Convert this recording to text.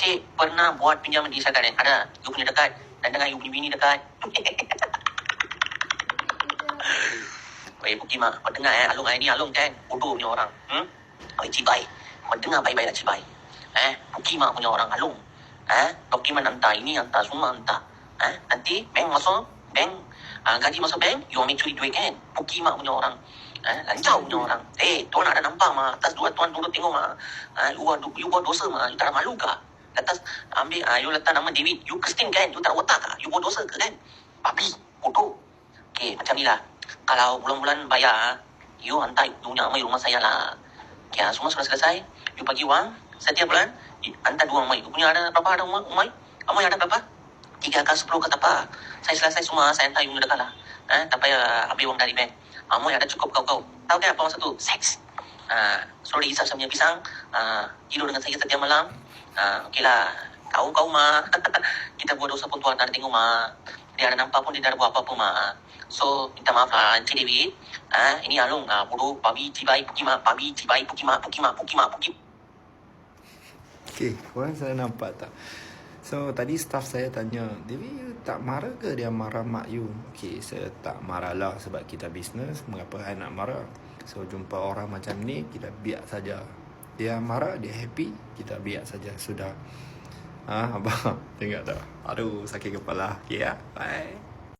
Cik pernah buat pinjaman di Syarikat kan? Ada. You punya dekat. Dan dengan you punya bini dekat. Puki Mak, kau dengar Alung ni Alung kan? Bodoh punya orang. Cibai. Kau dengar baik-baik lah Cibai. Puki Mak punya orang Alung. Dokumen hantar, ini hantar, semua hantar. Nanti bank masuk, gaji masuk bank, you ambil curi duit kan? Puki Mak punya orang. Lancau punya orang. Tuan ada nampak mah, atas dua tuan duduk tengok mah. You buat dosa mah, you tak ada malu kah? Atas ambil, you letak nama David, you Christine kan? You tak ada otak kah? You buat dosa ke kan? Babi, bodoh. Okay, macam ni lah. Kalau bulan-bulan bayar, you hantar you punya amai rumah saya lah. Okay, semua sudah selesai. You bagi wang, setiap bulan, hantar 2 amai. You punya ada berapa ada amai? Amai ada berapa? 3 ke 10 ke apa? Saya selesai semua, saya hantar you punya dekat lah. Tak payah ambil wang dari bank. Amai ada cukup kau. Tahu kan apa maksud tu? Seks. Suruh dihisap saya punya pisang. Tidur dengan saya setiap malam. Okay lah. Kau mah. Kita buat dosa pun Tuhan ada tengok mah. Dia ada nampak pun dia tak ada buat apa-apa mah. So, minta maaf lah Encik David. Ini Alung, bodoh, babi, cibai, puki mak, babi, cibai, puki mak. Okay, korang saya nampak tak? So, tadi staff saya tanya, David, you tak marah ke dia marah mak you? Okay, saya tak marah lah sebab kita bisnes, mengapa saya nak marah? So, jumpa orang macam ni, kita biar saja. Dia marah, dia happy, kita biar saja, sudah. Abang, tengok tak? Aduh, sakit kepala. Okay, bye.